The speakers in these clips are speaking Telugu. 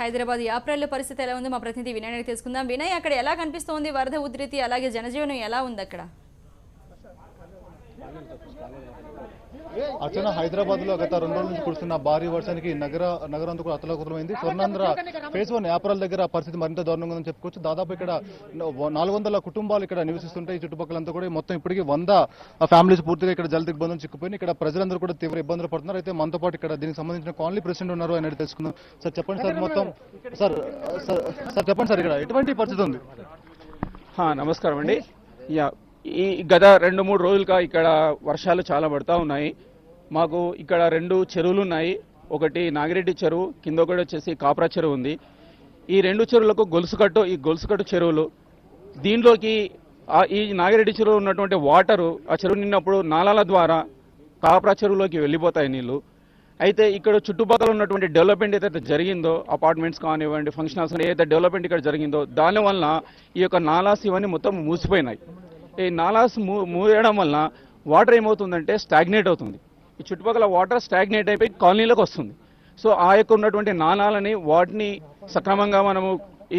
హైదరాబాద్ యాప్రాల్లో పరిస్థితి ఎలా ఉంది మా ప్రతినిధి వినయ్ తెలుసుకుందాం. వినయ్, అక్కడ ఎలా కనిపిస్తోంది వరద ఉధృతి, అలాగే జనజీవనం ఎలా ఉంది అక్కడ? అర్చన, హైదరాబాద్ లో గత 2 రోజుల నుంచి కురుస్తున్న భారీ వర్షానికి నగరం కూడా అతలాకుతలమైంది. స్వర్ణాంధ్ర ఫేజ్ 1 యాప్రాల్ దగ్గర పరిస్థితి మరింత దారుణంగా ఉందని చెప్పుకోవచ్చు. దాదాపు ఇక్కడ 400 కుటుంబాలు ఇక్కడ నివసిస్తుంటాయి. చుట్టుపక్కలంతా కూడా మొత్తం ఇప్పటికీ 100 ఫ్యామిలీస్ పూర్తిగా ఇక్కడ జల దిగ్బంధం చిక్కుపోయి ఇక్కడ ప్రజలందరూ కూడా తీవ్ర ఇబ్బందులు పడుతున్నారు. అయితే మనతో పాటు ఇక్కడ దీనికి సంబంధించిన కాలనీ ప్రెసిడెంట్ ఉన్నారు, ఆయన తెలుసుకుందాం. సార్ చెప్పండి సార్, మొత్తం సార్ చెప్పండి సార్, ఇక్కడ ఎటువంటి పరిస్థితి ఉంది? నమస్కారం అండి. ఈ గత 2-3 రోజులుగా ఇక్కడ వర్షాలు చాలా పడతా ఉన్నాయి. మాకు ఇక్కడ 2 చెరువులు ఉన్నాయి. ఒకటి నాగిరెడ్డి చెరువు, కింద ఒకటి వచ్చేసి కాప్రా చెరువు ఉంది. ఈ 2 చెరువులకు గొలుసుకట్టు చెరువులు. దీనిలోకి ఈ నాగిరెడ్డి చెరువు ఉన్నటువంటి వాటరు ఆ చెరువు నిన్నప్పుడు నాలాల ద్వారా కాప్రా చెరువులోకి వెళ్ళిపోతాయి నీళ్లు. అయితే ఇక్కడ చుట్టుపక్కల ఉన్నటువంటి డెవలప్మెంట్ ఏదైతే జరిగిందో, అపార్ట్మెంట్స్ కానివ్వండి, ఫంక్షన్ హాల్స్ ఏదైతే డెవలప్మెంట్ ఇక్కడ జరిగిందో, దానివల్ల ఈ యొక్క నాలాస్ ఇవన్నీ మొత్తం మూసిపోయినాయి. ఈ నాలాస్ మూయడం వల్ల వాటర్ ఏమవుతుందంటే స్టాగ్నేట్ అవుతుంది. ఈ చుట్టుపక్కల వాటర్ స్టాగ్నేట్ అయిపోయి కాలనీలోకి వస్తుంది. సో ఆ యొక్క ఉన్నటువంటి నాలాలని వాటిని సక్రమంగా మనము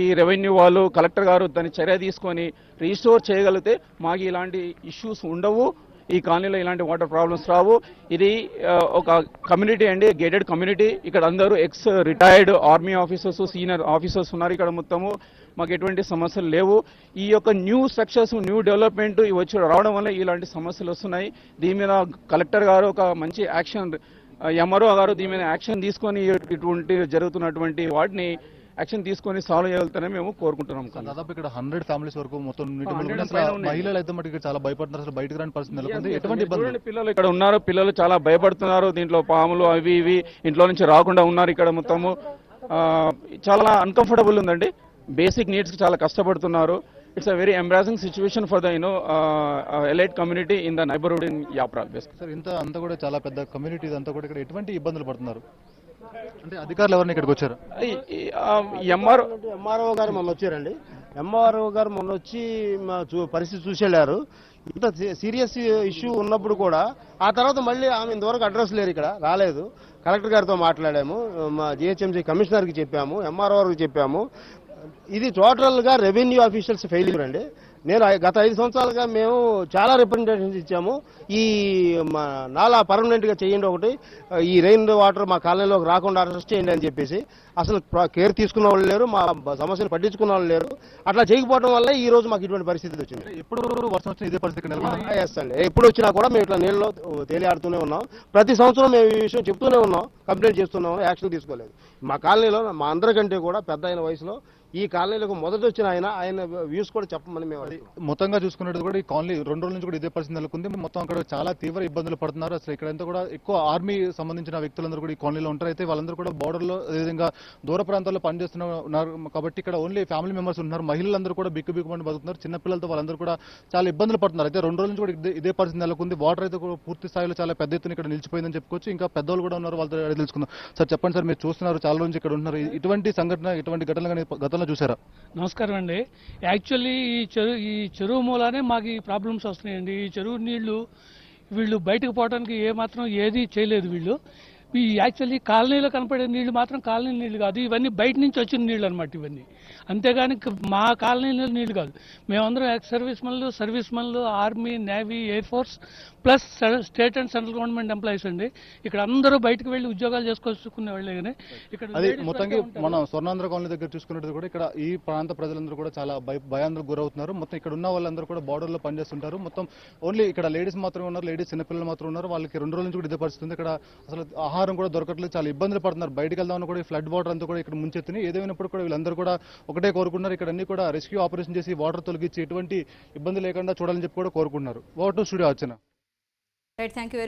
ఈ రెవెన్యూ వాళ్ళు, కలెక్టర్ గారు దాన్ని చర్య తీసుకొని రీస్టోర్ చేయగలిగితే మాకు ఇలాంటి ఇష్యూస్ ఉండవు, ఈ కాలనీలో ఇలాంటి వాటర్ ప్రాబ్లమ్స్ రావు. ఇది ఒక కమ్యూనిటీ అండి, గేటెడ్ కమ్యూనిటీ. ఇక్కడ అందరూ X retired army officers, senior officers ఉన్నారు ఇక్కడ మొత్తము. మాకు ఎటువంటి సమస్యలు లేవు. ఈ యొక్క న్యూ స్ట్రక్చర్స్, న్యూ డెవలప్మెంట్ వచ్చి రావడం వల్ల ఇలాంటి సమస్యలు వస్తున్నాయి. దీని మీద కలెక్టర్ గారు ఒక మంచి యాక్షన్, ఎంఆర్ఓ గారు దీని మీద యాక్షన్ తీసుకొని ఇటువంటి జరుగుతున్నటువంటి వాటిని యాక్షన్ తీసుకొని సాల్వ్ చేయగలుగుతారని మేము కోరుకుంటున్నాం. దాదాపు ఇక్కడ 100 ఫ్యామిలీస్ వరకు మొత్తం మహిళలు అయితే మటుకు చాలా భయపడుతున్నారు, అసలు బయటకు రాని పరిస్థితి నెలకొంది. ఎటువంటి ఇబ్బంది? పిల్లలు ఇక్కడ ఉన్నారు, పిల్లలు చాలా భయపడుతున్నారు. దీంట్లో పాములు అవి ఇవి ఇంట్లో నుంచి రాకుండా ఉన్నారు. ఇక్కడ మొత్తము చాలా అన్కంఫర్టబుల్ ఉందండి. బేసిక్ నీడ్స్ కి చాలా కష్టపడుతున్నారు. It's a very embarrassing situation for the elite community in the neighbourhood in Yapral. Sir, అంతా కూడా చాలా పెద్ద కమ్యూనిటీ, అంతా కూడా ఇక్కడ ఎటువంటి ఇబ్బందులు పడుతున్నారు అంటే అధికారులు ఎవరిని ఇక్కడికి వచ్చారు? ఎంఆర్ఓ గారు మొన్న వచ్చారండి. ఎంఆర్ఓ గారు మొన్న వచ్చి పరిస్థితి చూసేళ్లారు. ఇంత సీరియస్ ఇష్యూ ఉన్నప్పుడు కూడా ఆ తర్వాత మళ్ళీ ఆమె ఇంతవరకు అడ్రస్ లేరు, ఇక్కడ రాలేదు. కలెక్టర్ గారితో మాట్లాడాము, మా జిహెచ్ఎంసీ కమిషనర్కి చెప్పాము, ఎంఆర్ఓ గారికి చెప్పాము. ఇది టోటల్ గా రెవెన్యూ ఆఫీషియల్స్ ఫెయిల్యూర్ అండి. నేను గత 5 సంవత్సరాలుగా మేము చాలా రిప్రజెంటేషన్స్ ఇచ్చాము. ఈ నాలా పర్మనెంట్ గా చేయండి, ఒకటి ఈ రెయిన్ వాటర్ మా కాలనీలోకి రాకుండా అరెస్ట్ చేయండి అని చెప్పేసి అసలు కేర్ తీసుకున్న వాళ్ళు లేరు, మా సమస్యలు పట్టించుకున్న వాళ్ళు లేరు. అట్లా చేయకపోవడం వల్ల ఈ రోజు మాకు ఇటువంటి పరిస్థితి వచ్చింది. ఎప్పుడు వర్షం వచ్చిన ఇదే పరిస్థితి అండి. ఎప్పుడు వచ్చినా కూడా మేము ఇట్లా నీళ్ళలో తేలియాడుతూనే ఉన్నాం. ప్రతి సంవత్సరం మేము ఈ విషయం చెప్తూనే ఉన్నాం, కంప్లైంట్ చేస్తున్నాం, యాక్షన్ తీసుకోలేదు. మా కాలనీలో మా అందరికంటే కూడా పెద్ద అయిన వయసులో ఈ కాలనీలకు మొదటి వచ్చిన ఆయన వ్యూస్ కూడా చెప్పమని మేము మొత్తంగా చూసుకున్నట్టు కూడా ఈ కాలనీ 2 రోజుల నుంచి కూడా ఇదే పరిస్థితి నెలకొంది. మొత్తం అక్కడ చాలా తీవ్ర ఇబ్బందులు పడుతున్నారు. అసలు ఇక్కడంతా కూడా ఎక్కువ ఆర్మీ సంబంధించిన వ్యక్తులందరూ కూడా ఈ కాలనీలో ఉంటారు. అయితే వాళ్ళందరూ కూడా బోర్డర్ లో అదేవిధంగా దూర ప్రాంతాల్లో పనిచేస్తున్నారు కాబట్టి ఇక్కడ ఓన్లీ ఫ్యామిలీ మెంబర్స్ ఉన్నారు. మహిళలందరూ కూడా బిక్కుబిక్కుమని బతుకుతున్నారు. చిన్నపిల్లలతో వాళ్ళందరూ కూడా చాలా ఇబ్బందులు పడుతున్నారు. అయితే 2 రోజుల నుంచి కూడా ఇదే పరిస్థితి నెలకొంది. వాటర్ అయితే కూడా పూర్తి స్థాయిలో చాలా పెద్ద ఎత్తున ఇక్కడ నిలిచిపోయిందని చెప్పుకోవచ్చు. ఇంకా పెద్దవాళ్ళు కూడా ఉన్నారు, వాళ్ళతో తెలుసుకుందాం. సార్ చెప్పండి సార్, మీరు చూస్తున్నారు, చాలా రోజు ఇక్కడ ఉంటున్నారు. ఇటువంటి సంఘటన, ఇటువంటి ఘటనలు కానీ గతంలో చూసారా? నమస్కారం అండి. యాక్చువల్లీ ఈ చెరువు మూలానే మాకు ఈ ప్రాబ్లమ్స్ వస్తున్నాయండి. ఈ చెరువు నీళ్లు వీళ్ళు బయటకు పోవడానికి ఏమాత్రం ఏది చేయలేదు. వీళ్ళు ఈ యాక్చువల్లీ కాలనీలో కనపడే నీళ్లు మాత్రం కాలనీ నీళ్లు కాదు, ఇవన్నీ బయట నుంచి వచ్చిన నీళ్ళు అనమాట ఇవన్నీ. అంతేగాని మా కాలనీలో నీళ్లు కాదు. మేమందరం ఎక్స్ సర్వీస్ మెన్లు, army, navy, air force plus state and central government employees అండి. ఇక్కడ అందరూ బయటకు వెళ్లి ఉద్యోగాలు చేసుకొచ్చుకునే వాళ్ళే. కానీ ఇక్కడ అది మొత్తంగా మనం స్వర్ణాంధ్ర కాలనీ దగ్గర చూసుకున్నట్టు కూడా ఇక్కడ ఈ ప్రాంత ప్రజలందరూ కూడా చాలా భయాందోళనకు గురవుతున్నారు. మొత్తం ఇక్కడ ఉన్న వాళ్ళందరూ కూడా బార్డర్ లో పనిచేస్తుంటారు. మొత్తం ఓన్లీ ఇక్కడ లేడీస్ మాత్రమే ఉన్నారు, లేడీస్ చిన్నపిల్లలు మాత్రం ఉన్నారు. వాళ్ళకి 2 రోజుల నుంచి కూడా ఇదే పరిస్థితి ఉంది. ఇక్కడ అసలు ఆహారం కూడా దొరకట్లేదు, చాలా ఇబ్బందులు పడుతున్నారు. బయటకు వెళ్దామని కూడా ఫ్లడ్ వాటర్ అంతా కూడా ఇక్కడ ముంచెత్తిని. ఏదేమైనప్పుడు కూడా వీళ్ళందరూ కూడా ఒకటే కోరుకున్నారు, ఇక్కడ అన్ని కూడా రెస్క్యూ ఆపరేషన్ చేసి వాటర్ తొలగించి ఎటువంటి ఇబ్బంది లేకుండా చూడాలని చెప్పి కూడా కోరుకుంటున్నారు. Over to studio. Archana. Right, thank you.